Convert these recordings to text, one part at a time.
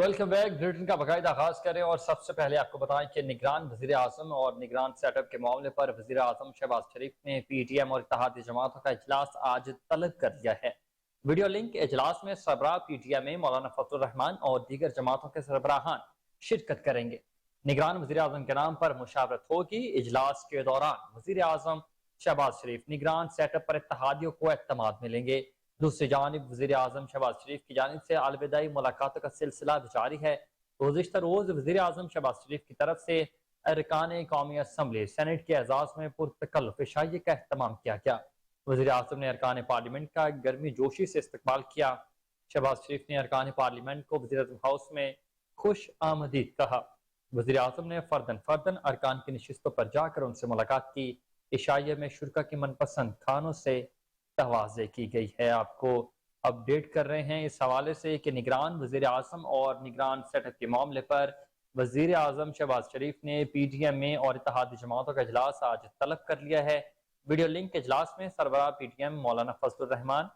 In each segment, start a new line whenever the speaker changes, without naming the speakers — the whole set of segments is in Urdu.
Welcome back. بریٹن کا باقاعدہ آغاز کریں اور سب سے پہلے آپ کو بتائیں کہ نگران وزیر اعظم اور نگران سیٹ اپ کے معاملے پر وزیر اعظم شہباز شریف نے پی ٹی ایم اور اتحادی جماعتوں کا اجلاس آج طلب کر لیا ہے۔ ویڈیو لنک اجلاس میں سربراہ پی ٹی ایم مولانا فضل الرحمان اور دیگر جماعتوں کے سربراہان شرکت کریں گے۔ نگران وزیر اعظم کے نام پر مشاورت ہوگی۔ اجلاس کے دوران وزیر اعظم شہباز شریف نگران سیٹ اپ پر اتحادیوں کو اعتماد ملیں گے۔ دوسری جانب وزیر اعظم شہباز شریف کی جانب سے الوداعی ملاقاتوں کا سلسلہ جاری ہے۔ گزشتہ روز وزیر اعظم شہباز شریف کی طرف سے ارکان قومی اسمبلی سینٹ کے اعزاز میں پرتکلف عشائیے کا اہتمام کیا گیا۔ وزیر اعظم نے ارکان پارلیمنٹ کا گرمی جوشی سے استقبال کیا۔ شہباز شریف نے ارکان پارلیمنٹ کو وزیر اعظم ہاؤس میں خوش آمدید کہا۔ وزیر اعظم نے فردن ارکان کی نشستوں پر جا کر ان سے ملاقات کی۔ عشائیے میں شرکا کے من پسند کھانوں سے تواضع کی گئی ہے۔ آپ کو اپڈیٹ کر رہے ہیں اس حوالے سے کہ نگران وزیر اعظم اور نگران سیٹ اپ کے معاملے پر وزیر اعظم شہباز شریف نے پی ٹی ایم میں اور اتحادی جماعتوں کا اجلاس آج طلب کر لیا ہے۔ ویڈیو لنک اجلاس میں سربراہ پی ٹی ایم مولانا فضل الرحمان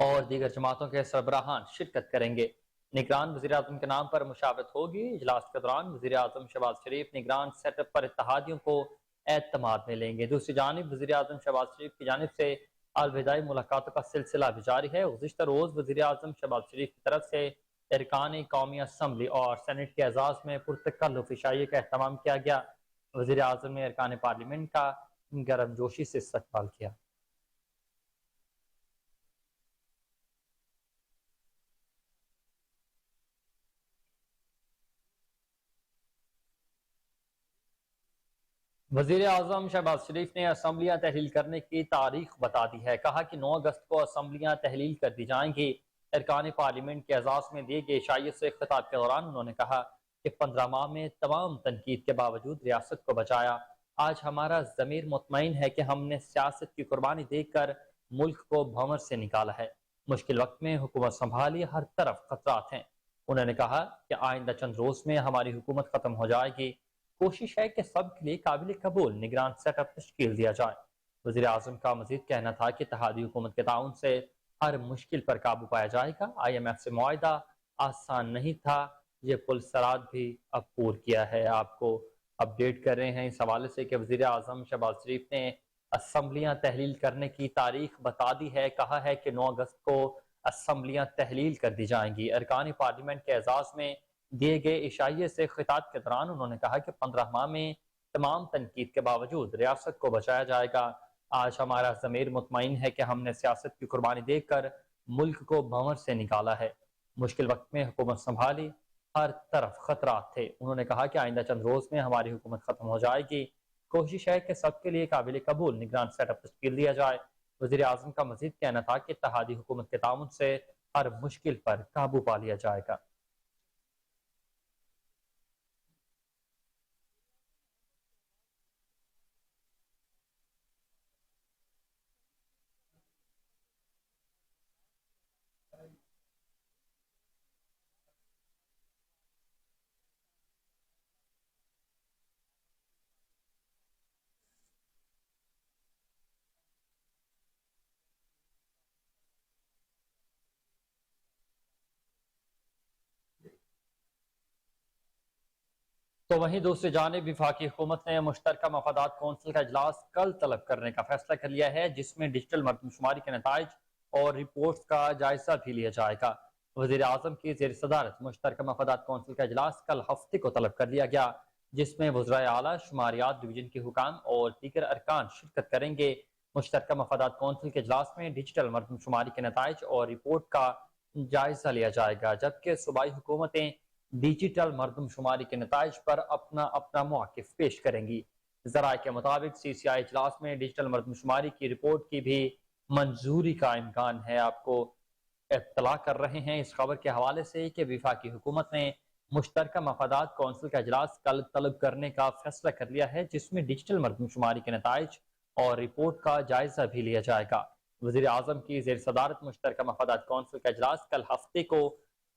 اور دیگر جماعتوں کے سربراہان شرکت کریں گے۔ نگران وزیر اعظم کے نام پر مشاورت ہوگی۔ اجلاس کے دوران وزیر اعظم شہباز شریف نگران سیٹ اپ پر اتحادیوں کو اعتماد میں لیں گے۔ دوسری جانب وزیر اعظم شہباز شریف کی جانب سے الوداعی ملاقاتوں کا سلسلہ بھی جاری ہے۔ گزشتہ روز وزیر اعظم شہباز شریف کی طرف سے ارکان قومی اسمبلی اور سینٹ کے اعزاز میں پرتکلف عشائیے کا اہتمام کیا گیا۔ وزیر اعظم نے ارکان پارلیمنٹ کا گرم جوشی سے استقبال کیا۔ وزیر اعظم شہباز شریف نے اسمبلیاں تحلیل کرنے کی تاریخ بتا دی ہے۔ کہا کہ 9 اگست کو اسمبلیاں تحلیل کر دی جائیں گی۔ ارکان پارلیمنٹ کے اعزاز میں دیے گئے عشائیے سے خطاب کے دوران انہوں نے کہا کہ 15 ماہ میں تمام تنقید کے باوجود ریاست کو بچایا۔ آج ہمارا ضمیر مطمئن ہے کہ ہم نے سیاست کی قربانی دے کر ملک کو بھنور سے نکالا ہے۔ مشکل وقت میں حکومت سنبھالی، ہر طرف خطرات ہیں۔ انہوں نے کہا کہ آئندہ چند روز میں ہماری حکومت ختم ہو جائے گی۔ کوشش ہے کہ سب کے لیے قابل قبول نگران سیٹ اپ تشکیل دیا جائے۔ وزیر اعظم کا مزید کہنا تھا کہ اتحادی حکومت کے تعاون سے ہر مشکل پر قابو پایا جائے گا۔ آئی ایم ایف سے معاہدہ آسان نہیں تھا، یہ پل سرات بھی اب پور کیا ہے۔ آپ کو اپڈیٹ کر رہے ہیں اس حوالے سے کہ وزیر اعظم شہباز شریف نے اسمبلیاں تحلیل کرنے کی تاریخ بتا دی ہے۔ کہا ہے کہ 9 اگست کو اسمبلیاں تحلیل کر دی جائیں گی۔ ارکان پارلیمنٹ کے اعزاز میں دیے گئے عشائیے سے خطاب کے دوران انہوں نے کہا کہ 15 ماہ میں تمام تنقید کے باوجود ریاست کو بچایا جائے گا۔ آج ہمارا ضمیر مطمئن ہے کہ ہم نے سیاست کی قربانی دے کر ملک کو بھنور سے نکالا ہے۔ مشکل وقت میں حکومت سنبھالی، ہر طرف خطرات تھے۔ انہوں نے کہا کہ آئندہ چند روز میں ہماری حکومت ختم ہو جائے گی۔ کوشش ہے کہ سب کے لیے قابل قبول نگران سیٹ اپ تشکیل دیا جائے۔ وزیر اعظم کا مزید کہنا تھا کہ اتحادی حکومت کے تعاون سے ہر مشکل پر قابو پا لیا جائے گا۔ تو وہیں دوسری جانب وفاقی حکومت نے مشترکہ مفادات کونسل کا اجلاس کل طلب کرنے کا فیصلہ کر لیا ہے، جس میں ڈیجیٹل مردم شماری کے نتائج اور رپورٹس کا جائزہ بھی لیا جائے گا۔ وزیر اعظم کی زیر صدارت مشترکہ مفادات کونسل کا اجلاس کل ہفتے کو طلب کر لیا گیا، جس میں وزرائے اعلیٰ، شماریات ڈویژن کے حکام اور دیگر ارکان شرکت کریں گے۔ مشترکہ مفادات کونسل کے اجلاس میں ڈیجیٹل مردم شماری کے نتائج اور رپورٹ کا جائزہ لیا جائے گا، جبکہ صوبائی حکومتیں ڈیجیٹل مردم شماری کے نتائج پر اپنا موقف پیش کریں گی۔ ذرائع کے مطابق سی سی آئی اجلاس میں ڈیجیٹل مردم شماری کی رپورٹ کی بھی منظوری کا امکان ہے۔ آپ کو اطلاع کر رہے ہیں اس خبر کے حوالے سے کہ وفاقی حکومت نے مشترکہ مفادات کونسل کا اجلاس کل طلب کرنے کا فیصلہ کر لیا ہے، جس میں ڈیجیٹل مردم شماری کے نتائج اور رپورٹ کا جائزہ بھی لیا جائے گا۔ وزیر اعظم کی زیر صدارت مشترکہ مفادات کونسل کا اجلاس کل ہفتے کو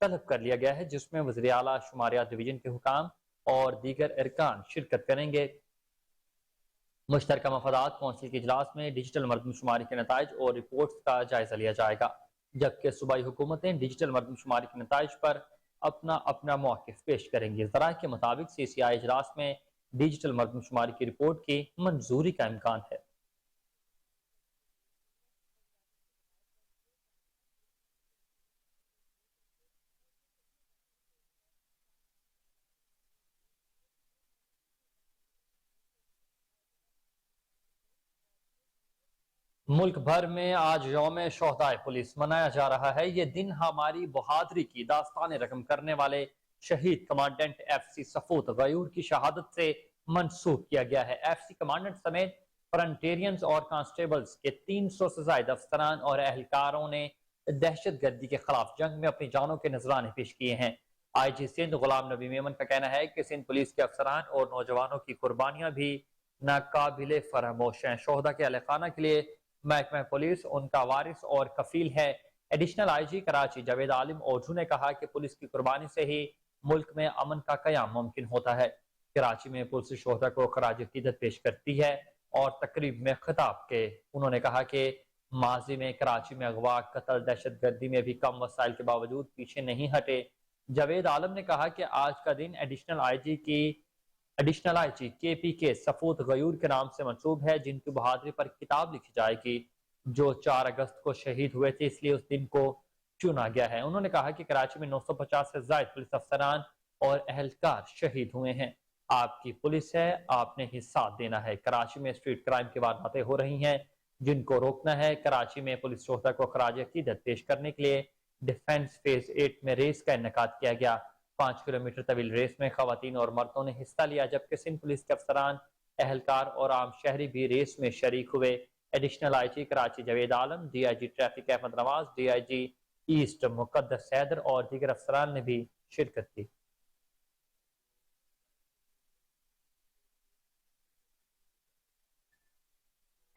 طلب کر لیا گیا ہے، جس میں وزیر اعلیٰ، شماریات ڈویژن کے حکام اور دیگر ارکان شرکت کریں گے۔ مشترکہ مفادات کونسل کے اجلاس میں ڈیجیٹل مردم شماری کے نتائج اور رپورٹس کا جائزہ لیا جائے گا، جبکہ صوبائی حکومتیں ڈیجیٹل مردم شماری کے نتائج پر اپنا اپنا موقف پیش کریں گے۔ ذرائع کے مطابق CCI اجلاس میں ڈیجیٹل مردم شماری کی رپورٹ کی منظوری کا امکان ہے۔ ملک بھر میں آج یوم شہدائے پولیس منایا جا رہا ہے۔ یہ دن ہماری بہادری کی داستان رقم کرنے والے شہید کمانڈنٹ FC صفوت غیور کی شہادت سے منسوب کیا گیا ہے۔ FC کمانڈنٹ سمیت فرنٹیرینز اور کانسٹیبلز کے 300 سے زائد افسران اور اہلکاروں نے دہشت گردی کے خلاف جنگ میں اپنی جانوں کے نذرانے پیش کیے ہیں۔ IG سندھ غلام نبی میمن کا کہنا ہے کہ سندھ پولیس کے افسران اور نوجوانوں کی قربانیاں بھی ناقابل فراموش ہیں۔ شہداء کے اہل خانہ کے لیے محکمہ پولیس ان کا وارث اور کفیل ہے۔ ایڈیشنل IG کراچی جاوید عالم اوجھو نے کہا کہ پولیس کی قربانی سے ہی ملک میں امن کا قیام ممکن ہوتا ہے۔ کراچی میں پولیس شہداء کو خراج عقیدت پیش کرتی ہے اور تقریب میں خطاب کے انہوں نے کہا کہ ماضی میں کراچی میں اغوا، قتل، دہشت گردی میں بھی کم وسائل کے باوجود پیچھے نہیں ہٹے۔ جاوید عالم نے کہا کہ آج کا دن ایڈیشنل آئی جی KPK صفوت غیور کے نام سے منسوب ہے، جن کی بہادری پر کتاب لکھی جائے گی، جو 4 اگست کو شہید ہوئے تھے، اس لیے اس دن کو چنا گیا ہے۔ انہوں نے کہا کہ کراچی میں 950 سے زائد پولیس افسران اور اہلکار شہید ہوئے ہیں۔ آپ کی پولیس ہے، آپ نے ہی ساتھ دینا ہے۔ کراچی میں اسٹریٹ کرائم کی وارداتیں ہو رہی ہیں، جن کو روکنا ہے۔ کراچی میں پولیس شہداء کو خراج عقیدت پیش کرنے کے لیے ڈیفنس فیز 8 میں ریس کا انعقاد کیا گیا۔ 5 کلومیٹر طویل ریس میں خواتین اور مردوں نے حصہ لیا، جبکہ سندھ پولیس کے افسران، اہلکار اور عام شہری بھی ریس میں شریک ہوئے۔ ایڈیشنل IG کراچی جاوید عالم، DIG ٹریفک احمد نواز، DIG ایسٹ مقدس حیدر اور دیگر افسران نے بھی شرکت کی۔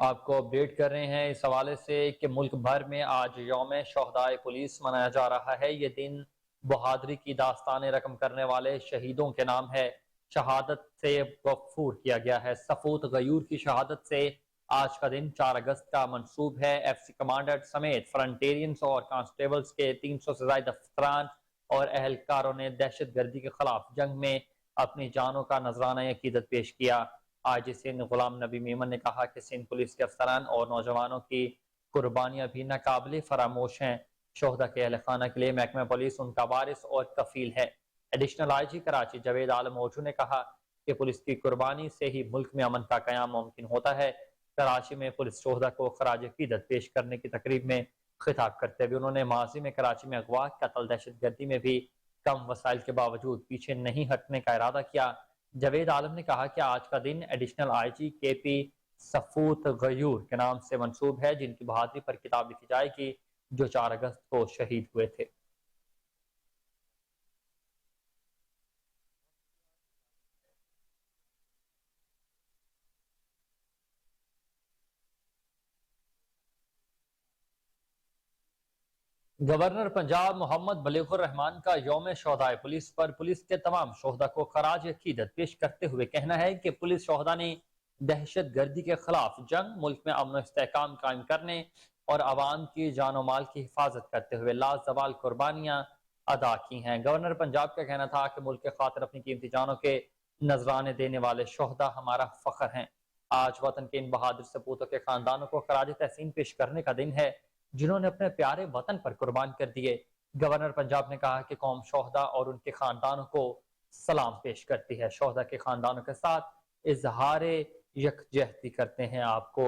آپ کو اپڈیٹ کر رہے ہیں اس حوالے سے کہ ملک بھر میں آج یوم شہدائے پولیس منایا جا رہا ہے۔ یہ دن بہادری کی داستان رقم کرنے والے شہیدوں کے نام ہے۔ شہادت سے مغفور کیا گیا ہے۔ صفوت غیور کی شہادت سے آج کا دن 4 اگست کا منسوب ہے۔ FC کمانڈنٹ سمیت فرنٹیرینز اور کانسٹیبلز کے 300 سے زائد افسران اور اہلکاروں نے دہشت گردی کے خلاف جنگ میں اپنی جانوں کا نذرانہ عقیدت پیش کیا۔ IG سندھ غلام نبی میمن نے کہا کہ سندھ پولیس کے افسران اور نوجوانوں کی قربانیاں بھی ناقابل فراموش ہیں۔ شہداء کے اہل خانہ کے لیے محکمہ پولیس ان کا وارث اور کفیل ہے۔ ایڈیشنل IG کراچی جاوید عالم اوجھو نے کہا کہ پولیس کی قربانی سے ہی ملک میں امن کا قیام ممکن ہوتا ہے۔ کراچی میں پولیس شہداء کو خراج عقیدت پیش کرنے کی تقریب میں خطاب کرتے ہوئے انہوں نے ماضی میں کراچی میں اغوا، قتل، دہشت گردی میں بھی کم وسائل کے باوجود پیچھے نہیں ہٹنے کا ارادہ کیا۔ جاوید عالم نے کہا کہ آج کا دن ایڈیشنل IG KP صفوت غیور کے نام سے منسوب ہے، جن کی بہادری پر کتاب لکھی جائے گی، جو 4 اگست کو شہید ہوئے تھے۔ گورنر پنجاب محمد بلیغ الرحمان کا یوم شہدائے پولیس پر پولیس کے تمام شہداء کو خراج عقیدت پیش کرتے ہوئے کہنا ہے کہ پولیس شہداء نے دہشت گردی کے خلاف جنگ، ملک میں امن و استحکام قائم کرنے اور عوام کی جان و مال کی حفاظت کرتے ہوئے لازوال قربانیاں ادا کی ہیں۔ گورنر پنجاب کا کہنا تھا کہ ملک کے خاطر اپنی قیمتی جانوں کے نذرانے دینے والے شہداء ہمارا فخر ہیں۔ آج وطن کے ان بہادر سپوتوں کے خاندانوں کو خراج تحسین پیش کرنے کا دن ہے، جنہوں نے اپنے پیارے وطن پر قربان کر دیے۔ گورنر پنجاب نے کہا کہ قوم شہداء اور ان کے خاندانوں کو سلام پیش کرتی ہے، شہداء کے خاندانوں کے ساتھ اظہار یکجہتی کرتے ہیں۔ آپ کو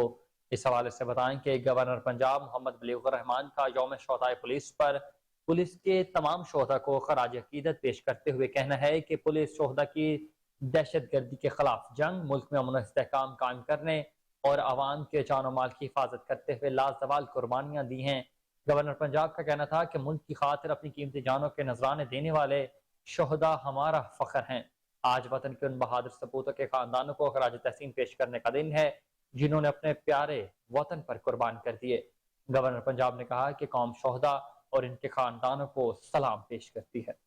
اس حوالے سے بتائیں کہ گورنر پنجاب محمد بلیغ الرحمان کا یوم شہدائے پولیس پر پولیس کے تمام شہداء کو خراج عقیدت پیش کرتے ہوئے کہنا ہے کہ پولیس شہداء کی دہشت گردی کے خلاف جنگ، ملک میں امن و استحکام قائم کرنے اور عوام کے جان و مال کی حفاظت کرتے ہوئے لازوال قربانیاں دی ہیں۔ گورنر پنجاب کا کہنا تھا کہ ملک کی خاطر اپنی قیمتی جانوں کے نذرانے دینے والے شہداء ہمارا فخر ہیں۔ آج وطن کے ان بہادر سپوتوں کے خاندانوں کو خراج تحسین پیش کرنے کا دن ہے، جنہوں نے اپنے پیارے وطن پر قربان کر دیے۔ گورنر پنجاب نے کہا کہ قوم شہداء اور ان کے خاندانوں کو سلام پیش کرتی ہے۔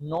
9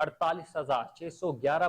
48,611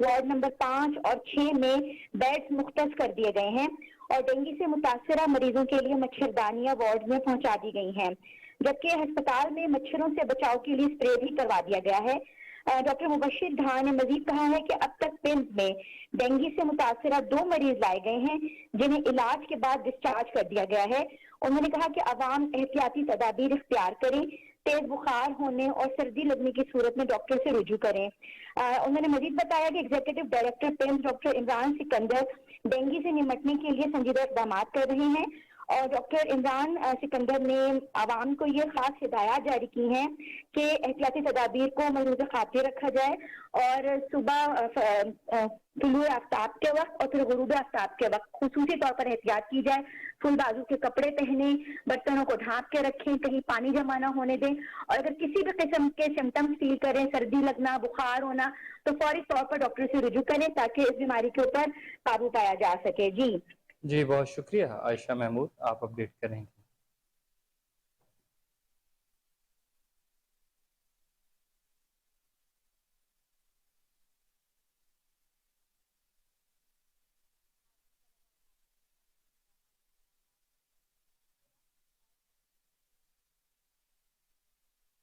وارڈ نمبر 5 اور 6 میں بیڈز مختص کر دیے گئے ہیں اور ڈینگی سے متاثرہ مریضوں کے لیے مچھردانیاں وارڈ میں پہنچا دی گئی ہیں، جبکہ ہسپتال میں مچھروں سے بچاؤ کے لیے اسپرے بھی کروا دیا گیا ہے۔ ڈاکٹر مبشر ڈھان نے مزید کہا ہے کہ اب تک پنڈ میں ڈینگی سے متاثرہ 2 مریض لائے گئے ہیں جنہیں علاج کے بعد ڈسچارج کر دیا گیا ہے۔ انہوں نے کہا کہ عوام احتیاطی تدابیر اختیار کریں، تیز بخار ہونے اور سردی لگنے کی صورت میں ڈاکٹر سے رجوع کریں۔ انہوں نے مزید بتایا کہ ایگزیکٹو ڈائریکٹر پنڈ ڈاکٹر عمران سکندر ڈینگی سے نمٹنے کے لیے سنجیدہ اقدامات کر رہے ہیں اور ڈاکٹر عمران سکندر نے عوام کو یہ خاص ہدایات جاری کی ہیں کہ احتیاطی تدابیر کو ملحوظ خاطر رکھا جائے اور صبح طلوع آفتاب کے وقت اور پھر غروب آفتاب کے وقت خصوصی طور پر احتیاط کی جائے، فل بازو کے کپڑے پہنیں، برتنوں کو ڈھانپ کے رکھیں، کہیں پانی جمع نہ ہونے دیں، اور اگر کسی بھی قسم کے سمٹمز فیل کریں، سردی لگنا، بخار ہونا، تو فوری طور پر ڈاکٹر سے رجوع کریں تاکہ اس بیماری کے اوپر قابو پایا جا سکے۔
جی بہت شکریہ عائشہ محمود، آپ اپڈیٹ کریں گے۔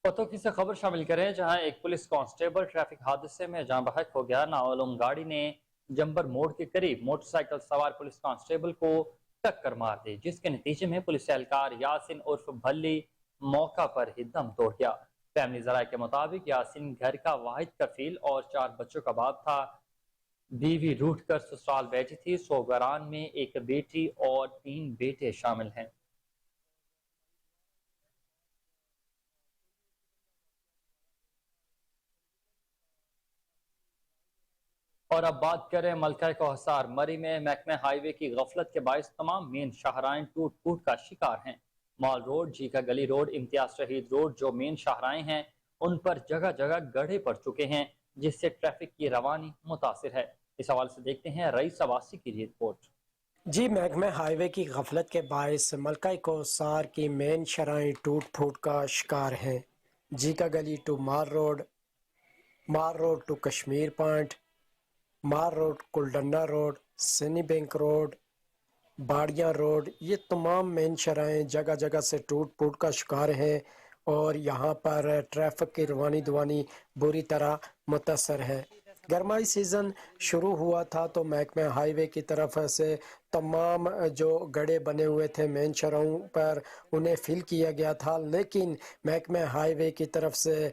پتوکی سے خبر شامل کریں جہاں ایک پولیس کانسٹیبل ٹریفک حادثے میں جاں بحق ہو گیا۔ ناعلوم گاڑی نے جمبر موڑ کے قریب موٹر سائیکل سوار پولیس کانسٹیبل کو ٹکر مار دی، جس کے نتیجے میں پولیس اہلکار یاسین عرف بھلی موقع پر ہی دم توڑ گیا۔ فیملی ذرائع کے مطابق یاسین گھر کا واحد کفیل اور 4 بچوں کا باپ تھا۔ بیوی روٹھ کر سسرال بیٹھی تھی۔ سوگواران میں ایک بیٹی اور 3 بیٹے شامل ہیں۔ اور اب بات کریں ملکہ کوہسار مری میں محکمہ ہائی وے کی غفلت کے باعث تمام مین شاہراہیں ٹوٹ پھوٹ کا شکار ہیں۔ مال روڈ، جھیکا گلی روڈ، امتیاز شہید روڈ جو مین شاہراہیں ہیں ان پر جگہ جگہ گڑھے پڑ چکے ہیں، جس سے ٹریفک کی روانی متاثر ہے۔ اس حوالے سے دیکھتے ہیں رئیس عباسی کی رپورٹ۔
جی، محکمہ ہائی وے کی غفلت کے باعث ملکہ کوثر کی مین شاہراہیں ٹوٹ پھوٹ کا شکار ہیں۔ جھیکا گلی ٹو مار روڈ ٹو کشمیر پوائنٹ، مار روڈ، کلڈنہ روڈ، سنی بینک روڈ، باڑیاں روڈ، یہ تمام مین شاہراہیں جگہ جگہ سے ٹوٹ پھوٹ کا شکار ہیں اور یہاں پر ٹریفک کی روانی دوانی بری طرح متاثر ہے۔ گرمائی سیزن شروع ہوا تھا تو محکمہ ہائی وے کی طرف سے تمام جو گڑھے بنے ہوئے تھے مین شاہراہوں پر انہیں فل کیا گیا تھا، لیکن محکمہ ہائی وے کی طرف سے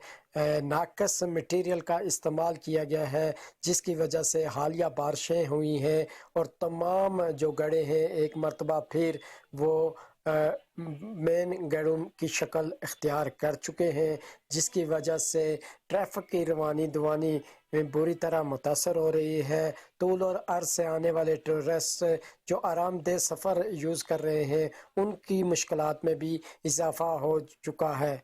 ناقص مٹیریل کا استعمال کیا گیا ہے، جس کی وجہ سے حالیہ بارشیں ہوئی ہیں اور تمام جو گڑھے ہیں ایک مرتبہ پھر وہ مین گڑھوں کی شکل اختیار کر چکے ہیں، جس کی وجہ سے ٹریفک کی روانی دوانی بری طرح متاثر ہو رہی ہے۔ طول اور عرض سے آنے والے ٹورسٹ جو آرام دہ سفر یوز کر رہے ہیں ان کی مشکلات میں بھی اضافہ ہو چکا ہے۔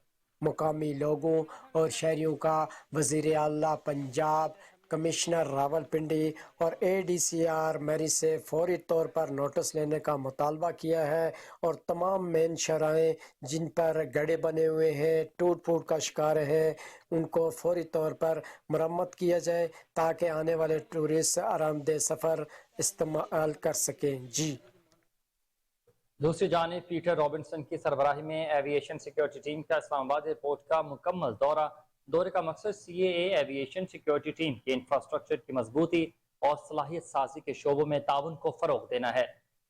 مقامی لوگوں اور شہریوں کا وزیر اعلیٰ پنجاب، کمشنر راولپنڈی اور ADCR میری سے فوری طور پر نوٹس لینے کا مطالبہ کیا ہے اور تمام مین شاہراہیں جن پر گڑھے بنے ہوئے ہیں، ٹوٹ پھوٹ کا شکار ہیں، ان کو فوری طور پر مرمت کیا جائے تاکہ آنے والے ٹورسٹ آرام دہ سفر استعمال کر سکیں۔ جی
دوسری جانب پیٹر رابنسن کی سربراہی میں ایویشن سیکیورٹی ٹیم کا اسلام آباد ایئرپورٹ کا مکمل دورے کا مقصد CAA ایویشن سیکیورٹی ٹیم کے انفراسٹرکچر کی مضبوطی اور صلاحیت سازی کے شعبوں میں تعاون کو فروغ دینا ہے۔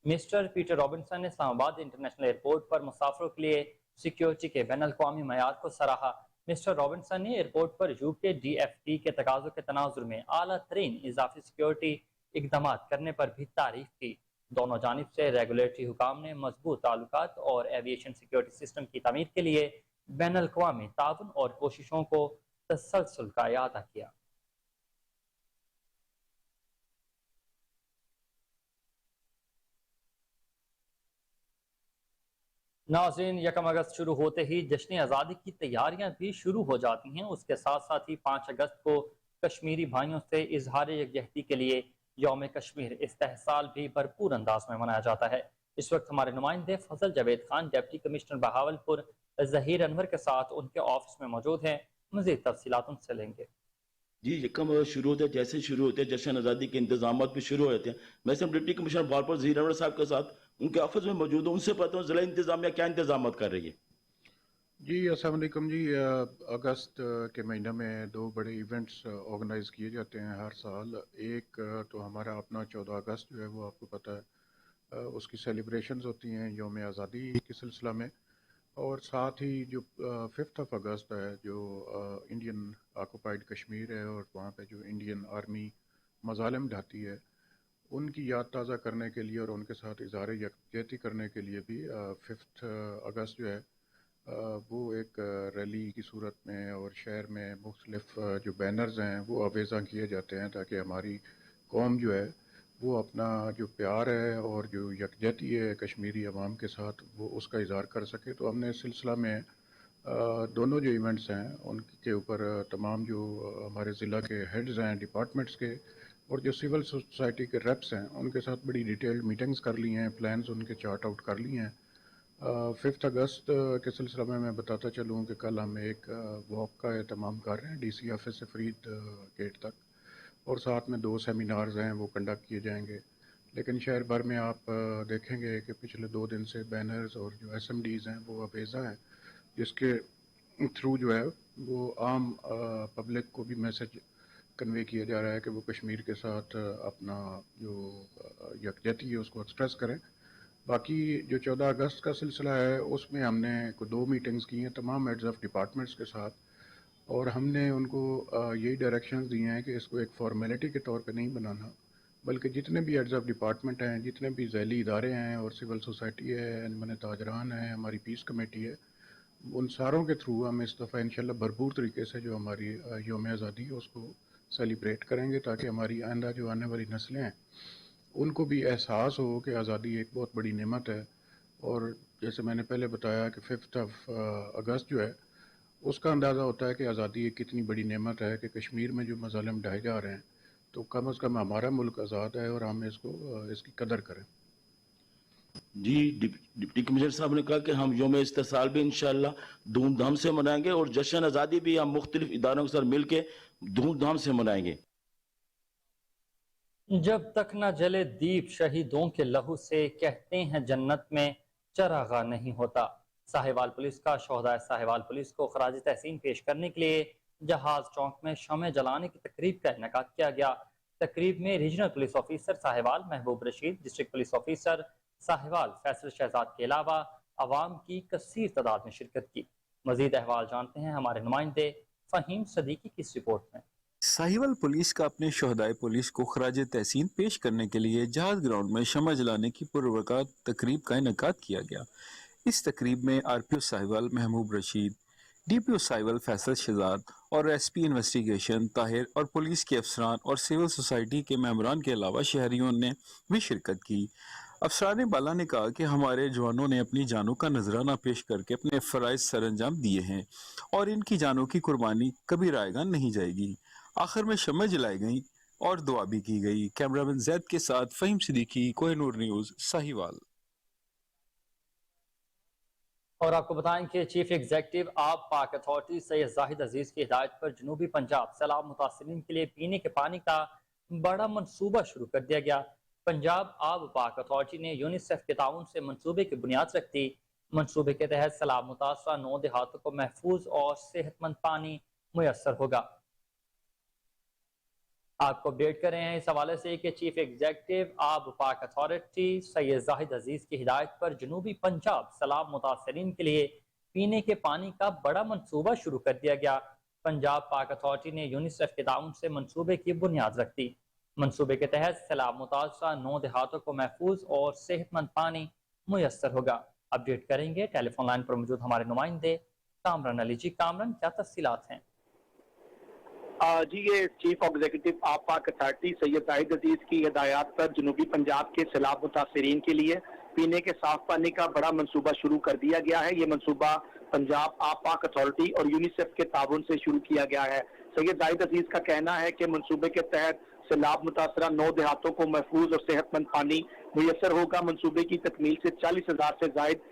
مسٹر پیٹر رابنسن نے اسلام آباد انٹرنیشنل ایئرپورٹ پر مسافروں کے لیے سیکیورٹی کے بین الاقوامی معیار کو سراہا۔ مسٹر رابنسن نے ایئرپورٹ پر UK DFT کے تقاضوں کے تناظر میں اعلیٰ ترین اضافی سیکیورٹی اقدامات کرنے پر بھی تعریف کی۔ دونوں جانب سے ریگولیٹری حکام نے مضبوط تعلقات اور ایویشن سیکیورٹی سسٹم کی تعمیر کے لیے بین الاقوامی تعاون اور کوششوں کو تسلسل کا اعادہ کیا۔ ناظرین، 1 اگست شروع ہوتے ہی جشن آزادی کی تیاریاں بھی شروع ہو جاتی ہیں۔ اس کے ساتھ ساتھ ہی 5 اگست کو کشمیری بھائیوں سے اظہار یکجہتی کے لیے یوم کشمیر استحصال بھی بھرپور انداز میں منایا جاتا ہے۔ اس وقت ہمارے نمائندے فضل جاوید خان ڈپٹی کمشنر بہاولپور ظہیر انور کے ساتھ ان کے آفس میں موجود ہیں۔ مزید تفصیلات ان سے لیں گے۔
جی یکم شروع ہوتے ہیں، جیسے شروع ہوتے ہیں جشن آزادی کے انتظامات بھی شروع ہو جاتے ہیں. میں سے ڈپٹی کمشنر بھالپور ظہیر انور صاحب کے ساتھ ان کے آفس میں موجود ہوں، ان سے پتہ ہوں ضلع انتظامیہ کیا انتظامات کر رہی ہے.
جی السلام علیکم جی. اگست کے مہینہ میں 2 بڑے ایونٹس آرگنائز کیے جاتے ہیں ہر سال. ایک تو ہمارا اپنا 14 اگست جو ہے وہ آپ کو پتہ ہے اس کی سیلیبریشنز ہوتی ہیں یوم آزادی کے سلسلہ میں، اور ساتھ ہی جو 5 اگست ہے جو انڈین آکوپائڈ کشمیر ہے اور وہاں پہ جو انڈین آرمی مظالم ڈھاتی ہے ان کی یاد تازہ کرنے کے لیے اور ان کے ساتھ اظہار یکجہتی کرنے کے لیے بھی 5 اگست جو ہے وہ ایک ریلی کی صورت میں اور شہر میں مختلف جو بینرز ہیں وہ آویزاں کیے جاتے ہیں تاکہ ہماری قوم جو ہے وہ اپنا جو پیار ہے اور جو یکجہتی ہے کشمیری عوام کے ساتھ وہ اس کا اظہار کر سکے. تو ہم نے اس سلسلہ میں دونوں جو ایونٹس ہیں ان کے اوپر تمام جو ہمارے ضلع کے ہیڈز ہیں ڈپارٹمنٹس کے اور جو سول سوسائٹی کے ریپس ہیں ان کے ساتھ بڑی ڈیٹیلڈ میٹنگز کر لی ہیں، پلانز ان کے چارٹ آؤٹ کر لی ہیں. 5 اگست کے سلسلہ میں بتاتا چلوں کہ کل ہم ایک واک کا اہتمام کر رہے ہیں ڈی سی آفس سے فرید گیٹ تک، اور ساتھ میں 2 سیمینارز ہیں وہ کنڈکٹ کیے جائیں گے. لیکن شہر بھر میں آپ دیکھیں گے کہ پچھلے 2 دن سے بینرز اور جو ایس ایم ڈیز ہیں وہ آویزاں ہیں جس کے تھرو جو ہے وہ عام پبلک کو بھی میسج کنوے کیا جا رہا ہے کہ وہ کشمیر کے ساتھ اپنا جو یکجہتی ہے اس کو ایکسپریس کریں. باقی جو 14 اگست کا سلسلہ ہے اس میں ہم نے 2 میٹنگز کی ہیں تمام ہیڈز آف ڈپارٹمنٹس کے ساتھ، اور ہم نے ان کو یہی ڈائریکشنز دی ہیں کہ اس کو ایک فارمیلٹی کے طور پہ نہیں بنانا، بلکہ جتنے بھی ہیڈز آف ڈپارٹمنٹ ہیں، جتنے بھی ذیلی ادارے ہیں اور سول سوسائٹی ہے، انجمن تاجران ہے، ہماری پیس کمیٹی ہے، ان ساروں کے تھرو ہم اس دفعہ انشاءاللہ بھرپور طریقے سے جو ہماری یوم آزادی ہے اس کو سیلیبریٹ کریں گے تاکہ ہماری آئندہ جو آنے والی نسلیں ہیں ان کو بھی احساس ہو کہ آزادی ایک بہت بڑی نعمت ہے. اور جیسے میں نے پہلے بتایا کہ 5 اگست جو ہے اس کا اندازہ ہوتا ہے کہ آزادی ایک کتنی بڑی نعمت ہے کہ کشمیر میں جو مظالم ڈھائے جا رہے ہیں تو کم از کم ہمارا ملک آزاد ہے اور ہم اس کی قدر کریں.
جی ڈپٹی کمشنر صاحب نے کہا کہ ہم یوم استحصال بھی انشاءاللہ دھوم دھام سے منائیں گے اور جشن آزادی بھی ہم مختلف اداروں کے ساتھ مل کے دھوم دھام سے منائیں گے.
جب تک نہ جلے دیپ شہیدوں کے لہو سے کہتے ہیں جنت میں چراغاں نہیں ہوتا. ساہیوال پولیس کا شہدائے ساہیوال پولیس کو خراج تحسین پیش کرنے کے لیے جہاز چوک میں شمع جلانے کی تقریب کا انعقاد کیا گیا. تقریب میں ریجنل پولیس آفیسر ساہیوال محبوب Rashid, district police officer Sahiwal Faisal Shahzad کے علاوہ عوام کی کثیر تعداد میں شرکت کی. مزید احوال جانتے ہیں ہمارے نمائندے فہیم صدیقی کی اس رپورٹ میں.
ساہیوال پولیس کا اپنے شہدائے پولیس کو خراج تحسین پیش کرنے کے لیے جہاز گراؤنڈ میں شمع جلانے کی پروقات تقریب کا انعقاد کیا گیا. اس تقریب میں آر پی او ساہیوال محبوب رشید، ڈی پی او ساہیوال فیصل شہزاد اور ایس پی انویسٹیگیشن طاہر اور پولیس کے افسران اور سول سوسائٹی کے ممبران کے علاوہ شہریوں نے بھی شرکت کی. افسران بالا نے کہا کہ ہمارے جوانوں نے اپنی جانوں کا نذرانہ پیش کر کے اپنے فرائض سر انجام دیے ہیں اور ان کی جانوں کی قربانی کبھی رائے گاں نہیں جائے گی. آخر میں شمع جلائی گئیں اور دعا بھی کی گئی. کیمرامین زید کے ساتھ فہیم صدیقی، کوہ نور نیوز، ساہیوال.
اور آپ کو بتائیں کہ چیف ایگزیکٹو آب پاک اتھارٹی سید زاہد عزیز کی ہدایت پر جنوبی پنجاب سیلاب متاثرین کے لیے پینے کے پانی کا بڑا منصوبہ شروع کر دیا گیا. پنجاب آب پاک اتھارٹی نے یونیسیف کے تعاون سے منصوبے کی بنیاد رکھ دی. منصوبے کے تحت سیلاب متاثرہ 9 دیہاتوں کو محفوظ اور صحت مند پانی میسر ہوگا. آپ کو اپڈیٹ کر رہے ہیں اس حوالے سے کہ چیف ایگزیکٹو آب پاک اتھارٹی سید زاہد عزیز کی ہدایت پر جنوبی پنجاب سیلاب متاثرین کے لیے پینے کے پانی کا بڑا منصوبہ شروع کر دیا گیا. پنجاب پاک اتھارٹی نے یونیسیف کے تعاون سے منصوبے کی بنیاد رکھ دی. منصوبے کے تحت سیلاب متاثرہ 9 دیہاتوں کو محفوظ اور صحت مند پانی میسر ہوگا. اپڈیٹ کریں گے ٹیلی فون لائن پر موجود ہمارے نمائندے کامران علی. جی کامران، کیا تفصیلات ہیں؟
جی یہ چیف ایگزیکٹو آب پاک اتھارٹی سید زاہد عزیز کی ہدایات پر جنوبی پنجاب کے سیلاب متاثرین کے لیے پینے کے صاف پانی کا بڑا منصوبہ شروع کر دیا گیا ہے. یہ منصوبہ پنجاب آب پاک اتھارٹی اور یونیسیف کے تعاون سے شروع کیا گیا ہے. سید زاہد عزیز کا کہنا ہے کہ منصوبے کے تحت سیلاب متاثرہ 9 دیہاتوں کو محفوظ اور صحت مند پانی میسر ہوگا. منصوبے کی تکمیل سے 40,000 سے زائد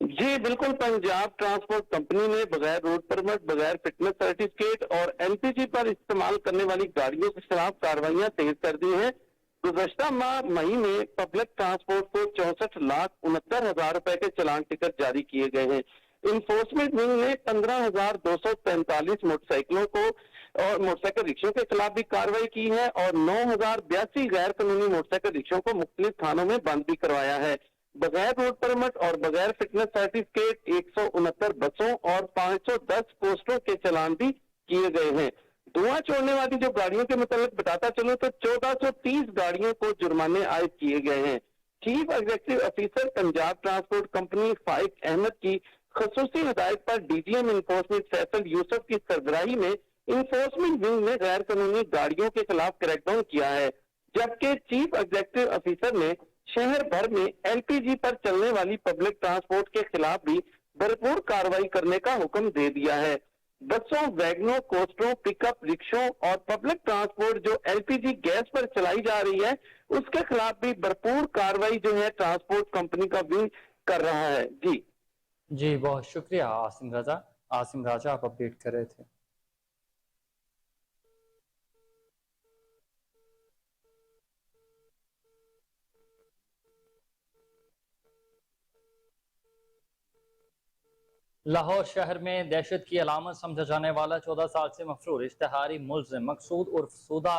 جی بالکل، پنجاب ٹرانسپورٹ کمپنی نے بغیر روڈ پرمٹ، بغیر فٹنس سرٹیفکیٹ اور ایل پی جی پر استعمال کرنے والی گاڑیوں کے خلاف کارروائیاں تیز کر دی ہیں۔ گزشتہ ماہ مئی میں پبلک ٹرانسپورٹ کو 64,69,000 روپے کے چلان ٹکٹ جاری کیے گئے ہیں۔ انفورسمنٹ ونگ نے 15,245 موٹر سائیکلوں کو اور موٹر سائیکل رکشوں کے خلاف بھی کارروائی کی ہے اور 9,082 غیر قانونی موٹر سائیکل رکشوں کو مختلف تھانوں میں بند بھی کروایا ہے۔ بغیر روڈ پرمٹ اور بغیر فٹنس سرٹیفکیٹ 169 بسوں اور 510 کوسٹوں کے چلان بھی کیے گئے ہیں۔ دھواں چھوڑنے والی جو گاڑیوں کے متعلق بتاتا چلوں تو 1430 گاڑیوں کو جرمانے عائد کیے گئے ہیں۔ Chief executive officer Punjab transport company Faiq Ahmed کی خصوصی ہدایت پر D G M enforcement Faisal Yousuf کی سربراہی میں انفورسمنٹ ونگ نے غیر قانونی گاڑیوں کے خلاف کریک ڈاؤن کیا ہے، جبکہ چیف ایگزیکٹو آفیسر نے شہر بھر میں ایل پی جی پر چلنے والی پبلک ٹرانسپورٹ کے خلاف بھی بھرپور کارروائی کرنے کا حکم دے دیا ہے۔ بسوں، ویگنوں، کوسٹروں، پک اپ رکشوں اور پبلک ٹرانسپورٹ جو ایل پی جی گیس پر چلائی جا رہی ہے اس کے خلاف بھی بھرپور کارروائی جو ہے ٹرانسپورٹ کمپنی کا ونگ کر رہا ہے۔
جی بہت شکریہ عاصم رضا۔ عاصم راجہ آپ اپڈیٹ کر رہے تھے۔ لاہور شہر میں دہشت کی علامت سمجھا جانے والا 14 سال سے مفرور اشتہاری ملزم مقصود عرف سودا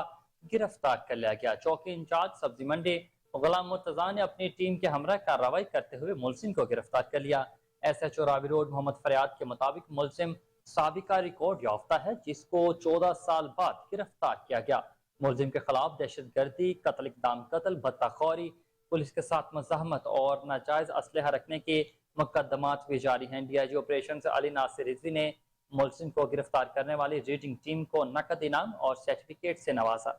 گرفتار کر لیا گیا۔ چوکی انچارج سبزی منڈی غلام مرتضیٰ نے اپنی ٹیم کے ہمراہ کارروائی کرتے ہوئے ملزم کو گرفتار کر لیا۔ ایس ایچ او راوی روڈ محمد فریاد کے مطابق ملزم سابقہ ریکارڈ یافتہ ہے جس کو 14 سال بعد گرفتار کیا گیا۔ ملزم کے خلاف دہشت گردی، قتل اقدام قتل، بھتہ خوری، پولیس کے ساتھ مزاحمت اور ناجائز اسلحہ رکھنے کے مقدمات بھی جاری ہیں۔ ڈی آئی جی آپریشن علی ناصر رضوی نے ملزم کو گرفتار کرنے والی ریڈنگ ٹیم کو نقد انعام اور سرٹیفکیٹ سے نوازا۔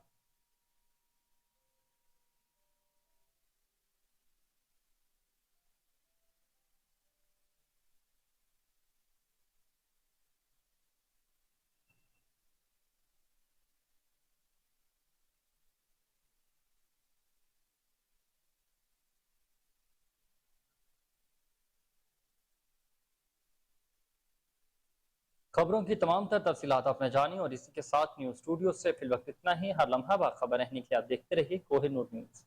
خبروں کی تمام تر تفصیلات آپ نے جانی اور اسی کے ساتھ نیوز اسٹوڈیو سے فی الوقت اتنا ہی۔ ہر لمحہ باخبر رہنے کے لیے آپ دیکھتے رہیے کوہ نور نیوز۔